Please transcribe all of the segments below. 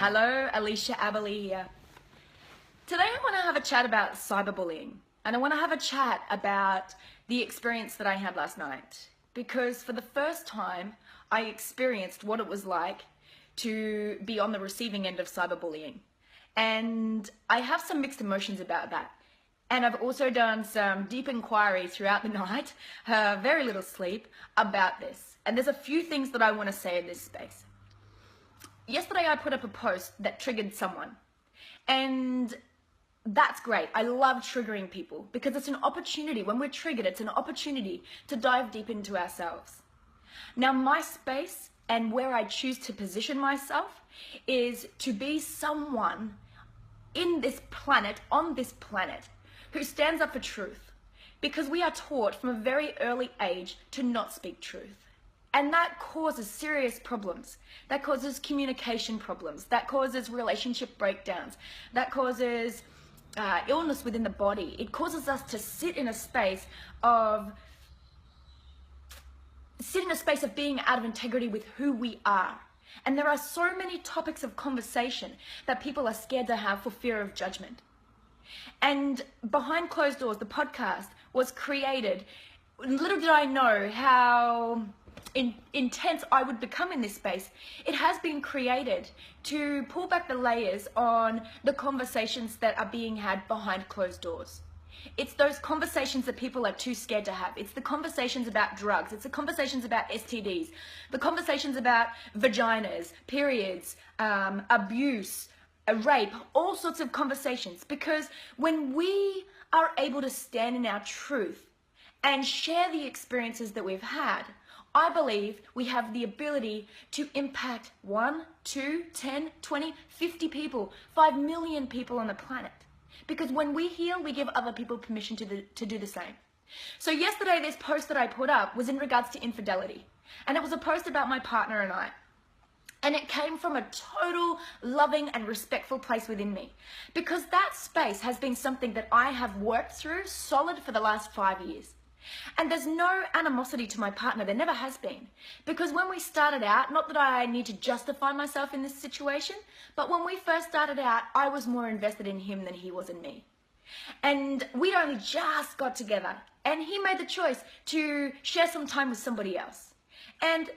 Hello, Alicia Aberley here. Today I want to have a chat about cyberbullying, and I want to have a chat about the experience that I had last night, because for the first time I experienced what it was like to be on the receiving end of cyberbullying, and I have some mixed emotions about that. And I've also done some deep inquiry throughout the night, very little sleep, about this. And there's a few things that I want to say in this space. Yesterday I put up a post that triggered someone, and that's great. I love triggering people because it's an opportunity. When we're triggered, it's an opportunity to dive deep into ourselves. Now, my space and where I choose to position myself is to be someone in this planet, on this planet, who stands up for truth, because we are taught from a very early age to not speak truth. And that causes serious problems. That causes communication problems. That causes relationship breakdowns. That causes illness within the body. It causes us to sit in a space of being out of integrity with who we are. And there are so many topics of conversation that people are scared to have for fear of judgment. And Behind Closed Doors, the podcast, was created. Little did I know how intense I would become in this space. It has been created to pull back the layers on the conversations that are being had behind closed doors. It's those conversations that people are too scared to have. It's the conversations about drugs. It's the conversations about STDs, the conversations about vaginas, periods, abuse, rape, all sorts of conversations. Because when we are able to stand in our truth and share the experiences that we've had, I believe we have the ability to impact 1, 2, 10, 20, 50 people, 5 million people on the planet. Because when we heal, we give other people permission to do the same. So yesterday, this post that I put up was in regards to infidelity. And it was a post about my partner and I. And it came from a total loving and respectful place within me. Because that space has been something that I have worked through solid for the last 5 years. And there's no animosity to my partner. There never has been. Because when we started out, not that I need to justify myself in this situation, but when we first started out, I was more invested in him than he was in me. And we'd only just got together. And he made the choice to share some time with somebody else. And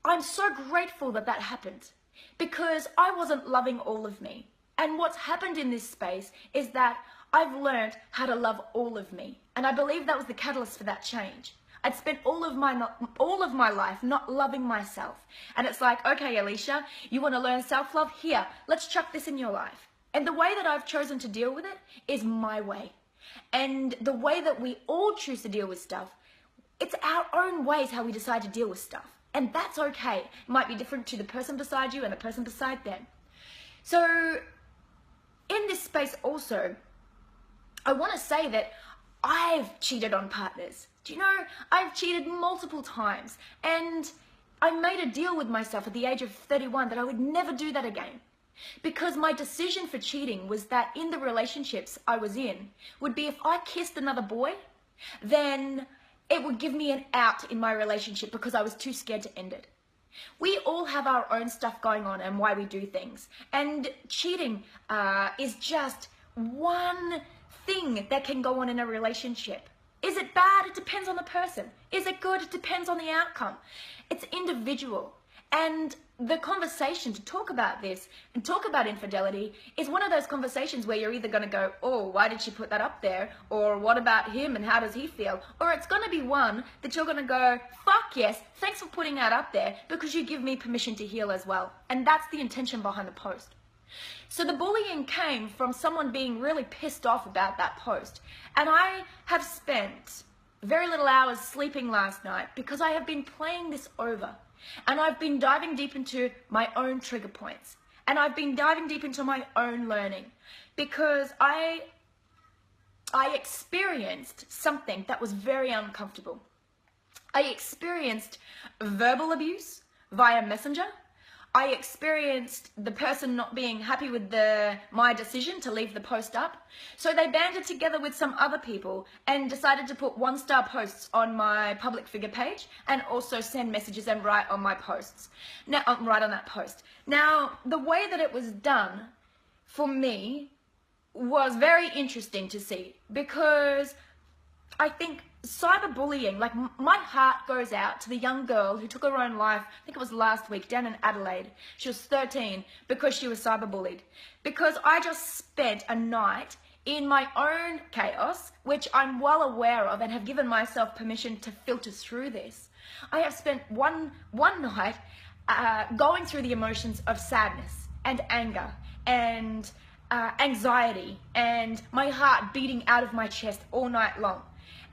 I'm so grateful that that happened, because I wasn't loving all of me. And what's happened in this space is that I've learned how to love all of me. And I believe that was the catalyst for that change. I'd spent all of my life not loving myself. And it's like, okay, Alicia, you want to learn self-love? Here, let's chuck this in your life. And the way that I've chosen to deal with it is my way. And the way that we all choose to deal with stuff, it's our own ways how we decide to deal with stuff. And that's okay. It might be different to the person beside you and the person beside them. So in this space also, I want to say that I've cheated on partners. Do you know, I've cheated multiple times, and I made a deal with myself at the age of 31 that I would never do that again. Because my decision for cheating was that in the relationships I was in would be if I kissed another boy, then it would give me an out in my relationship because I was too scared to end it. We all have our own stuff going on and why we do things. And cheating is just one thing that can go on in a relationship. Is it bad? It depends on the person. Is it good? It depends on the outcome. It's individual. And the conversation to talk about this and talk about infidelity is one of those conversations where you're either going to go, oh, why did she put that up there? Or what about him and how does he feel? Or it's going to be one that you're going to go, fuck yes, thanks for putting that up there because you give me permission to heal as well. And that's the intention behind the post. So the bullying came from someone being really pissed off about that post. And I have spent very little hours sleeping last night because I have been playing this over. And I've been diving deep into my own trigger points. And I've been diving deep into my own learning. Because I experienced something that was very uncomfortable. I experienced verbal abuse via Messenger. I experienced the person not being happy with my decision to leave the post up. So they banded together with some other people and decided to put 1-star posts on my public figure page and also send messages and write on my posts. Now, write on that post. Now, the way that it was done for me was very interesting to see, because I think cyberbullying, like, my heart goes out to the young girl who took her own life, I think it was last week, down in Adelaide. She was 13 because she was cyberbullied. Because I just spent a night in my own chaos, which I'm well aware of and have given myself permission to filter through this. I have spent one night going through the emotions of sadness and anger and anxiety and my heart beating out of my chest all night long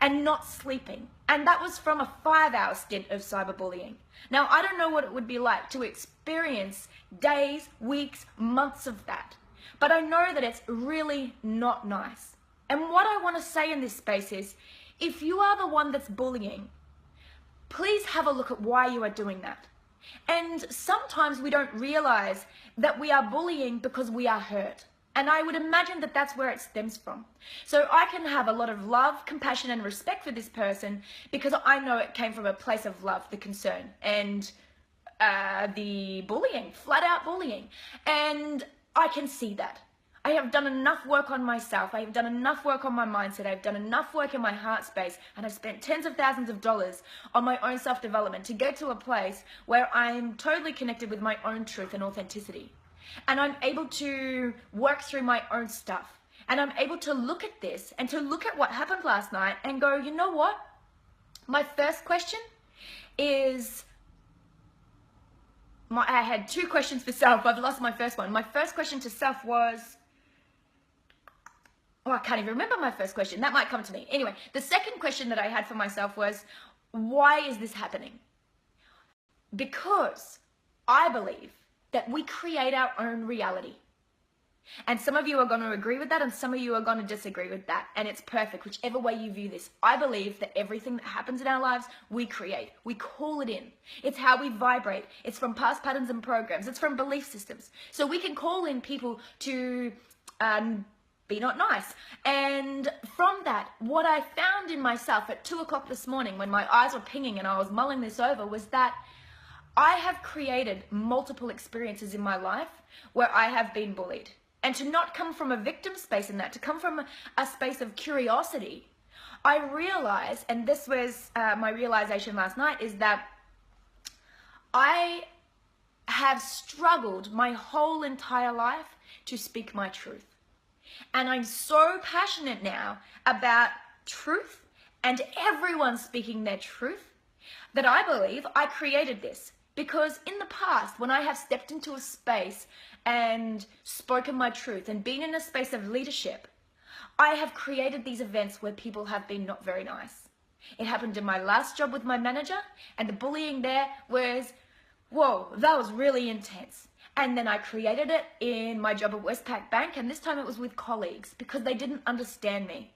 and not sleeping. And that was from a 5-hour stint of cyberbullying. Now, I don't know what it would be like to experience days, weeks, months of that, but I know that it's really not nice. And what I want to say in this space is, if you are the one that's bullying, please have a look at why you are doing that. And sometimes we don't realize that we are bullying because we are hurt. And I would imagine that that's where it stems from. So I can have a lot of love, compassion, and respect for this person because I know it came from a place of love, the concern, and the bullying, flat out bullying. And I can see that. I have done enough work on myself. I have done enough work on my mindset. I've done enough work in my heart space. And I've spent tens of thousands of dollars on my own self-development to get to a place where I'm totally connected with my own truth and authenticity. And I'm able to work through my own stuff. And I'm able to look at this and to look at what happened last night and go, you know what? My first question is, I had 2 questions for self. I've lost my first one. My first question to self was, I can't even remember my first question. That might come to me. Anyway, the second question that I had for myself was, why is this happening? Because I believe that we create our own reality. And some of you are going to agree with that and some of you are going to disagree with that. And it's perfect, whichever way you view this. I believe that everything that happens in our lives, we create. We call it in. It's how we vibrate. It's from past patterns and programs. It's from belief systems. So we can call in people to be not nice. And from that, what I found in myself at 2 o'clock this morning when my eyes were pinging and I was mulling this over was that I have created multiple experiences in my life where I have been bullied. And to not come from a victim space in that, to come from a space of curiosity, I realized, and this was my realization last night, is that I have struggled my whole entire life to speak my truth. And I'm so passionate now about truth and everyone speaking their truth that I believe I created this. Because in the past, when I have stepped into a space and spoken my truth and been in a space of leadership, I have created these events where people have been not very nice. It happened in my last job with my manager, and the bullying there was, whoa, that was really intense. And then I created it in my job at Westpac Bank, and this time it was with colleagues because they didn't understand me.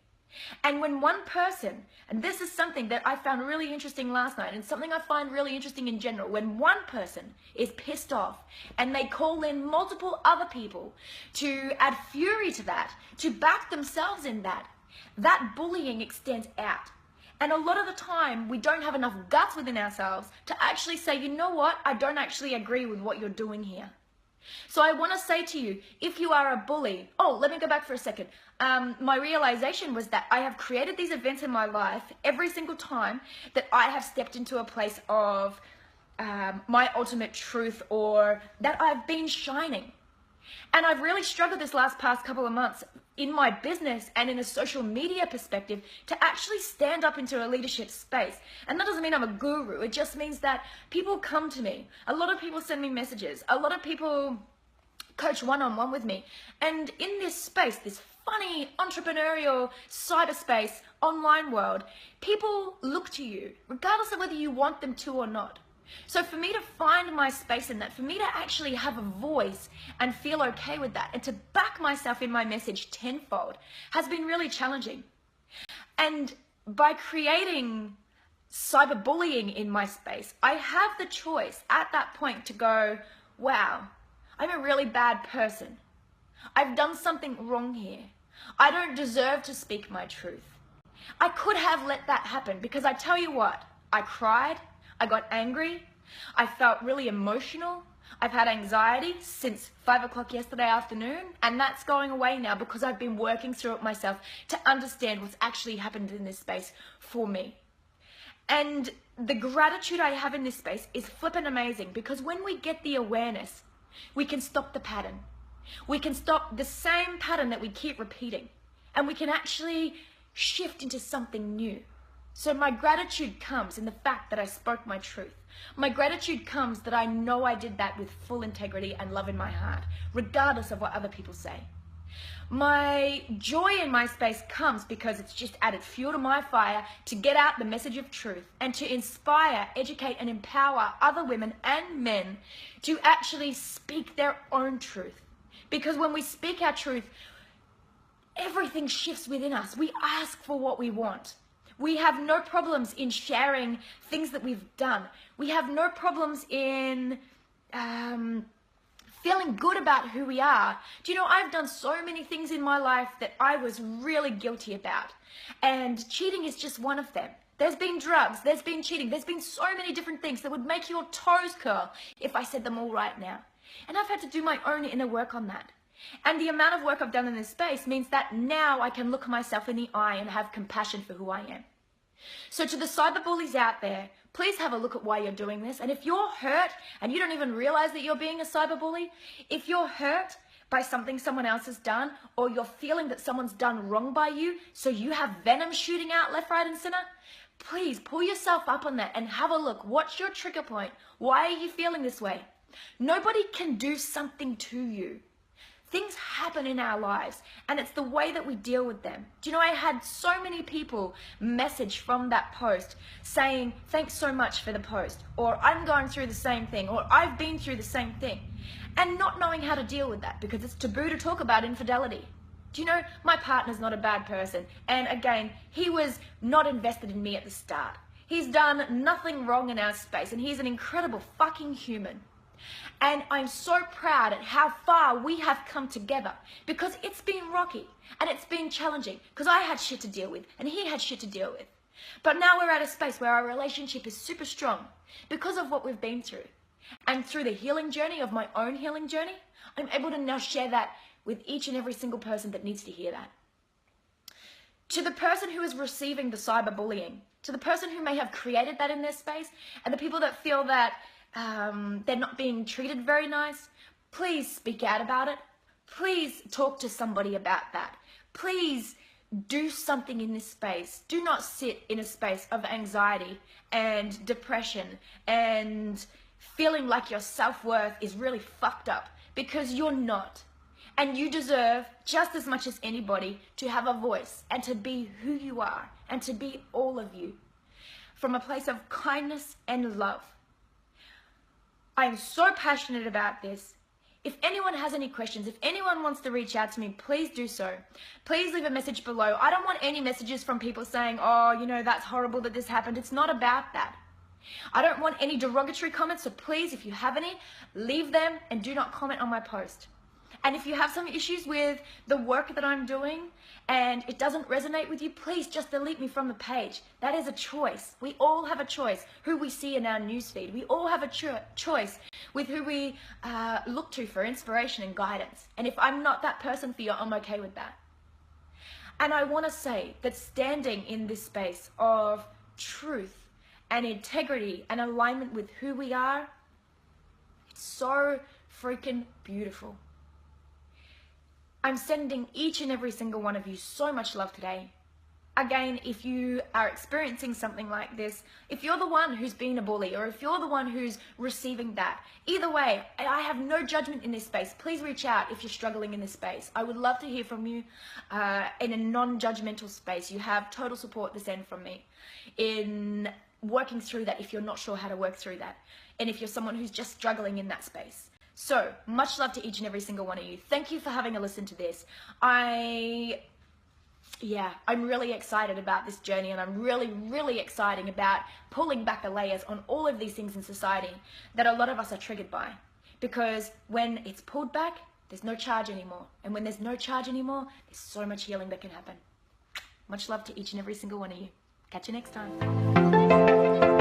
And when one person, and this is something that I found really interesting last night and something I find really interesting in general, when one person is pissed off and they call in multiple other people to add fury to that, to back themselves in that, that bullying extends out. And a lot of the time, we don't have enough guts within ourselves to actually say, you know what, I don't actually agree with what you're doing here. So I want to say to you, if you are a bully, let me go back for a second. My realization was that I have created these events in my life every single time that I have stepped into a place of my ultimate truth, or that I've been shining. And I've really struggled this past couple of months in my business and in a social media perspective to actually stand up into a leadership space. And that doesn't mean I'm a guru. It just means that people come to me. A lot of people send me messages. A lot of people coach one-on-one with me. And in this space, this funny entrepreneurial cyberspace online world, people look to you regardless of whether you want them to or not. So for me to find my space in that, for me to actually have a voice and feel okay with that, and to back myself in my message tenfold, has been really challenging. And by creating cyberbullying in my space, I have the choice at that point to go, wow, I'm a really bad person. I've done something wrong here. I don't deserve to speak my truth. I could have let that happen because I tell you what, I cried, I got angry, I felt really emotional. I've had anxiety since 5 o'clock yesterday afternoon, and that's going away now because I've been working through it myself to understand what's actually happened in this space for me. And the gratitude I have in this space is flippin' amazing because when we get the awareness, we can stop the pattern. We can stop the same pattern that we keep repeating, and we can actually shift into something new. So my gratitude comes in the fact that I spoke my truth. My gratitude comes that I know I did that with full integrity and love in my heart, regardless of what other people say. My joy in my space comes because it's just added fuel to my fire to get out the message of truth and to inspire, educate, and empower other women and men to actually speak their own truth. Because when we speak our truth, everything shifts within us. We ask for what we want. We have no problems in sharing things that we've done. We have no problems in feeling good about who we are. Do you know, I've done so many things in my life that I was really guilty about. And cheating is just one of them. There's been drugs, there's been cheating, there's been so many different things that would make your toes curl if I said them all right now. And I've had to do my own inner work on that. And the amount of work I've done in this space means that now I can look myself in the eye and have compassion for who I am. So to the cyberbullies out there, please have a look at why you're doing this. And if you're hurt and you don't even realize that you're being a cyberbully, if you're hurt by something someone else has done, or you're feeling that someone's done wrong by you, so you have venom shooting out left, right, and center, please pull yourself up on that and have a look. What's your trigger point? Why are you feeling this way? Nobody can do something to you. Things happen in our lives, and it's the way that we deal with them. Do you know, I had so many people message from that post saying, thanks so much for the post, or I'm going through the same thing, or I've been through the same thing, and not knowing how to deal with that because it's taboo to talk about infidelity. Do you know, my partner's not a bad person, and again, he was not invested in me at the start. He's done nothing wrong in our space, and he's an incredible fucking human. And I'm so proud at how far we have come together because it's been rocky and it's been challenging because I had shit to deal with and he had shit to deal with. But now we're at a space where our relationship is super strong because of what we've been through. And through the healing journey of my own healing journey, I'm able to now share that with each and every single person that needs to hear that. To the person who is receiving the cyberbullying, to the person who may have created that in their space, and the people that feel that they're not being treated very nice, please speak out about it. Please talk to somebody about that. Please do something in this space. Do not sit in a space of anxiety and depression and feeling like your self-worth is really fucked up, because you're not. And you deserve just as much as anybody to have a voice and to be who you are and to be all of you from a place of kindness and love. I am so passionate about this. If anyone has any questions, if anyone wants to reach out to me, please do so. Please leave a message below. I don't want any messages from people saying, oh, you know, that's horrible that this happened. It's not about that. I don't want any derogatory comments, so please, if you have any, leave them and do not comment on my post. And if you have some issues with the work that I'm doing and it doesn't resonate with you, please just delete me from the page. That is a choice. We all have a choice who we see in our newsfeed. We all have a choice with who we look to for inspiration and guidance. And if I'm not that person for you, I'm okay with that. And I want to say that standing in this space of truth and integrity and alignment with who we are, it's so freaking beautiful. I'm sending each and every single one of you so much love today. Again, if you are experiencing something like this, if you're the one who's been a bully or if you're the one who's receiving that, either way, I have no judgment in this space. Please reach out if you're struggling in this space. I would love to hear from you in a non-judgmental space. You have total support this end from me in working through that if you're not sure how to work through that. And if you're someone who's just struggling in that space. So, much love to each and every single one of you. Thank you for having a listen to this. I'm really excited about this journey, and I'm really excited about pulling back the layers on all of these things in society that a lot of us are triggered by. Because when it's pulled back, there's no charge anymore. And when there's no charge anymore, there's so much healing that can happen. Much love to each and every single one of you. Catch you next time.